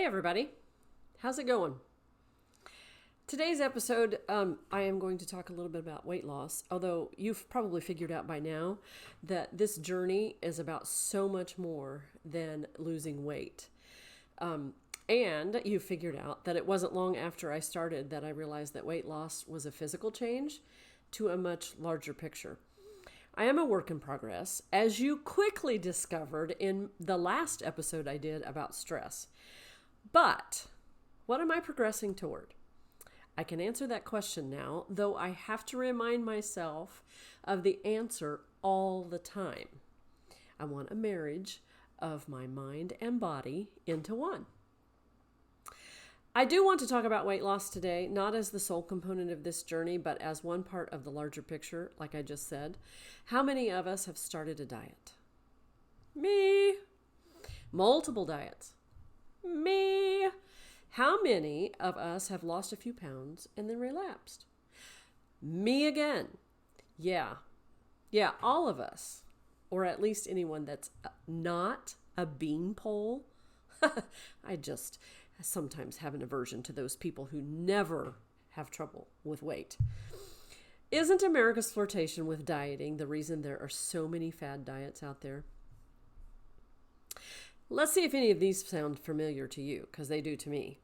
everybody. How's it going? Today's episode, I am going to talk a little bit about weight loss, although you've probably figured out by now that this journey is about so much more than losing weight. And you figured out that it wasn't long after I started that I realized that weight loss was a physical change to a much larger picture. I am a work in progress, as you quickly discovered in the last episode I did about stress. But what am I progressing toward? I can answer that question now, though I have to remind myself of the answer all the time. I want a marriage of my mind and body into one. I do want to talk about weight loss today, not as the sole component of this journey, but as one part of the larger picture, like I just said. How many of us have started a diet? Me. Multiple diets. Me. How many of us have lost a few pounds and then relapsed? Me again. Yeah, all of us. Or at least anyone that's not a beanpole. I just sometimes have an aversion to those people who never have trouble with weight. Isn't America's flirtation with dieting the reason there are so many fad diets out there? Let's see if any of these sound familiar to you, because they do to me.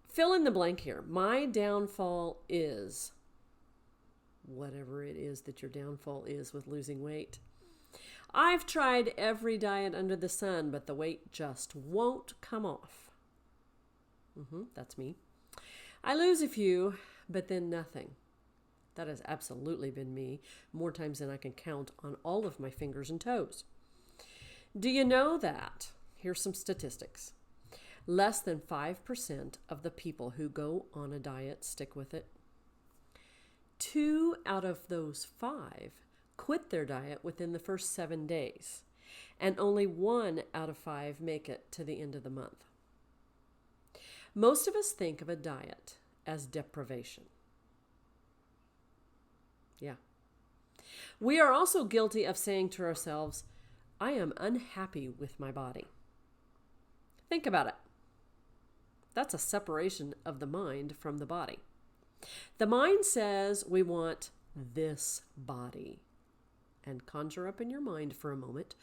Fill in the blank here. My downfall is whatever it is that your downfall is with losing weight. I've tried every diet under the sun, but the weight just won't come off. That's me. I lose a few, but then nothing. That has absolutely been me, more times than I can count on all of my fingers and toes. Do you know that? Here's some statistics. Less than 5% of the people who go on a diet stick with it. 2 out of those 5 quit their diet within the first 7 days, and only 1 out of 5 make it to the end of the month. Most of us think of a diet as deprivation. Yeah. We are also guilty of saying to ourselves, I am unhappy with my body. Think about it. That's a separation of the mind from the body. The mind says we want this body. And conjure up in your mind for a moment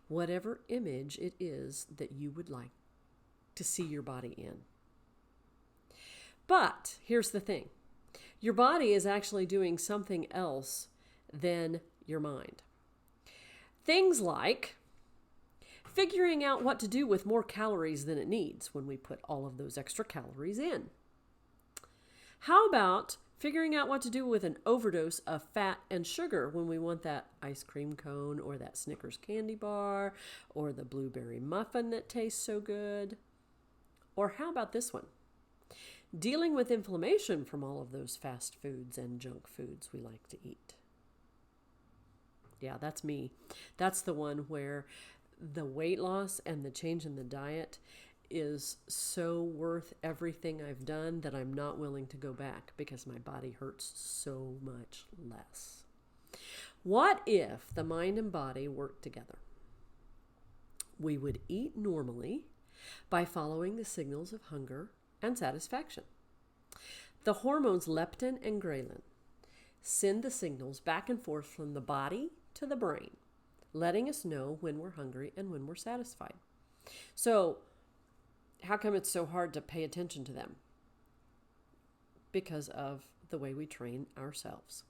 whatever image it is that you would like to see your body in. But here's the thing. Your body is actually doing something else than your mind. Things like figuring out what to do with more calories than it needs when we put all of those extra calories in. How about figuring out what to do with an overdose of fat and sugar when we want that ice cream cone or that Snickers candy bar or the blueberry muffin that tastes so good? Or how about this one? Dealing with inflammation from all of those fast foods and junk foods we like to eat. Yeah, that's me. That's the one where the weight loss and the change in the diet is so worth everything I've done that I'm not willing to go back because my body hurts so much less. What if the mind and body worked together? We would eat normally by following the signals of hunger and satisfaction. The hormones leptin and ghrelin send the signals back and forth from the body to the brain, letting us know when we're hungry and when we're satisfied. So, how come it's so hard to pay attention to them? Because of the way we train ourselves.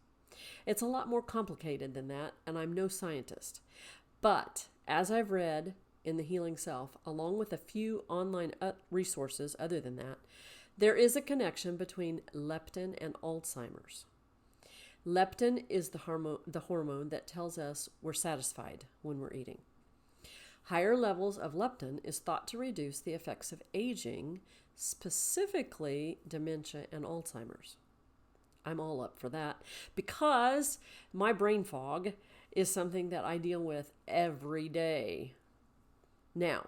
It's a lot more complicated than that, and I'm no scientist. But as I've read in The Healing Self, along with a few online resources other than that, there is a connection between leptin and Alzheimer's. Leptin is the hormone that tells us we're satisfied when we're eating. Higher levels of leptin is thought to reduce the effects of aging, specifically dementia and Alzheimer's. I'm all up for that because my brain fog is something that I deal with every day. Now,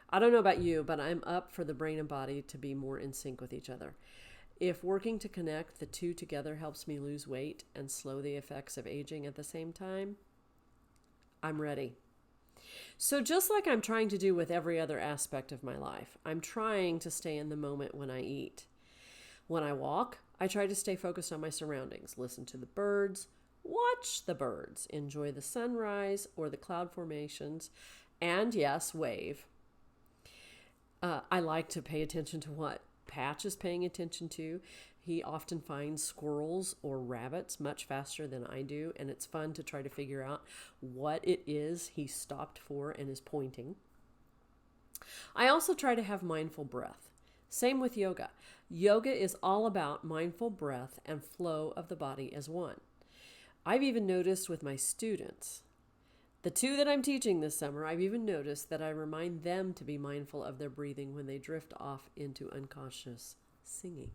I don't know about you, but I'm up for the brain and body to be more in sync with each other. If working to connect the two together helps me lose weight and slow the effects of aging at the same time, I'm ready. So just like I'm trying to do with every other aspect of my life, I'm trying to stay in the moment when I eat. When I walk, I try to stay focused on my surroundings, listen to the birds, watch the birds, enjoy the sunrise or the cloud formations, and yes, wave. I like to pay attention to what Patch is paying attention to. He often finds squirrels or rabbits much faster than I do, and it's fun to try to figure out what it is he stopped for and is pointing. I also try to have mindful breath. Same with yoga. Yoga is all about mindful breath and flow of the body as one. I've even noticed with my students, the 2 that I'm teaching this summer, I've even noticed that I remind them to be mindful of their breathing when they drift off into unconscious singing.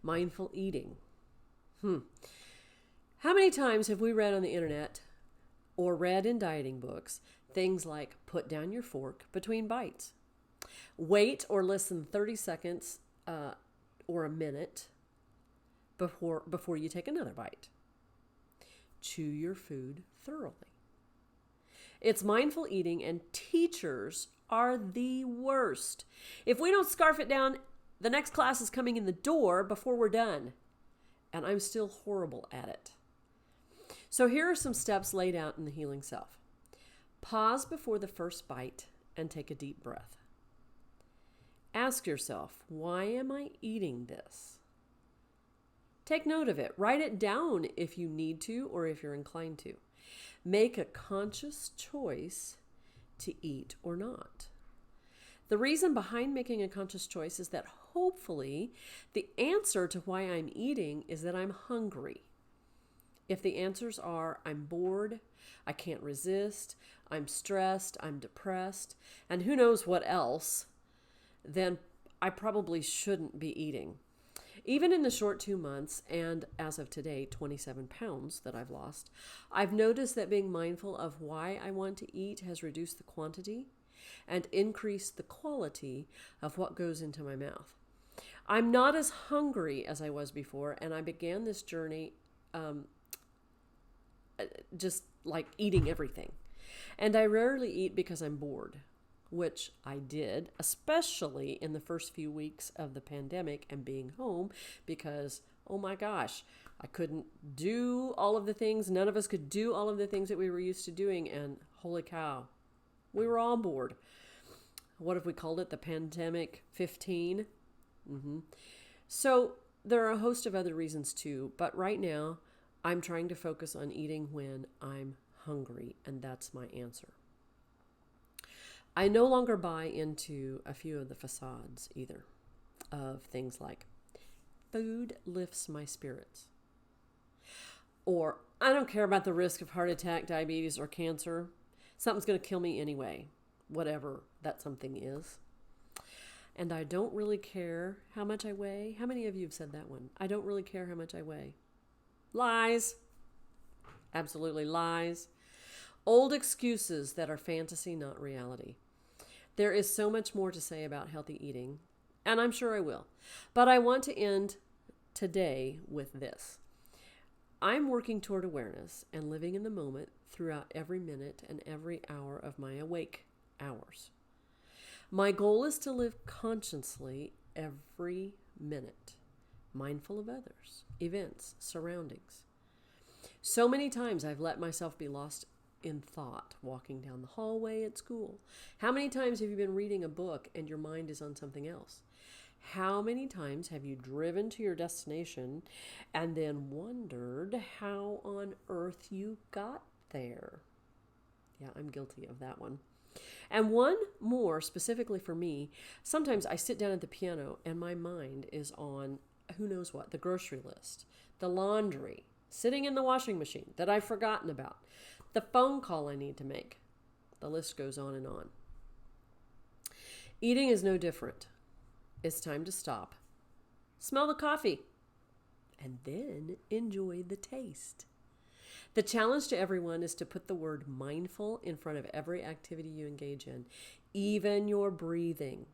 Mindful eating. How many times have we read on the internet or read in dieting books things like put down your fork between bites? Wait or listen 30 seconds or a minute before you take another bite. Chew your food thoroughly. It's mindful eating, and teachers are the worst. If we don't scarf it down, the next class is coming in the door before we're done. And I'm still horrible at it. So here are some steps laid out in the Healing Self. Pause before the first bite and take a deep breath. Ask yourself, why am I eating this? Take note of it. Write it down if you need to or if you're inclined to. Make a conscious choice to eat or not. The reason behind making a conscious choice is that hopefully the answer to why I'm eating is that I'm hungry. If the answers are I'm bored, I can't resist, I'm stressed, I'm depressed, and who knows what else, then I probably shouldn't be eating. Even in the short 2 months, and as of today, 27 pounds that I've lost, I've noticed that being mindful of why I want to eat has reduced the quantity and increased the quality of what goes into my mouth. I'm not as hungry as I was before, and I began this journey just like eating everything. And I rarely eat because I'm bored, which I did, especially in the first few weeks of the pandemic and being home because, oh my gosh, I couldn't do all of the things. None of us could do all of the things that we were used to doing. And holy cow, we were all bored. What if we called it the pandemic 15? So there are a host of other reasons too. But right now, I'm trying to focus on eating when I'm hungry. And that's my answer. I no longer buy into a few of the facades either of things like food lifts my spirits. Or I don't care about the risk of heart attack, diabetes, or cancer. Something's going to kill me anyway, whatever that something is. And I don't really care how much I weigh. How many of you have said that one? I don't really care how much I weigh. Lies. Absolutely lies. Old excuses that are fantasy, not reality. There is so much more to say about healthy eating, and I'm sure I will. But I want to end today with this. I'm working toward awareness and living in the moment throughout every minute and every hour of my awake hours. My goal is to live consciously every minute, mindful of others, events, surroundings. So many times I've let myself be lost in thought, walking down the hallway at school. How many times have you been reading a book and your mind is on something else? How many times have you driven to your destination and then wondered how on earth you got there? Yeah, I'm guilty of that one. And one more specifically for me, sometimes I sit down at the piano and my mind is on who knows what, the grocery list, the laundry, sitting in the washing machine that I've forgotten about, the phone call I need to make. The list goes on and on. Eating is no different. It's time to stop. Smell the coffee. And then enjoy the taste. The challenge to everyone is to put the word mindful in front of every activity you engage in, even your breathing.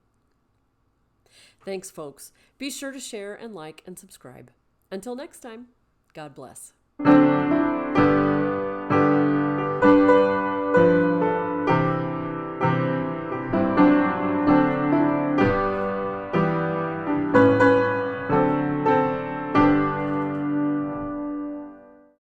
Thanks, folks. Be sure to share and like and subscribe. Until next time, God bless.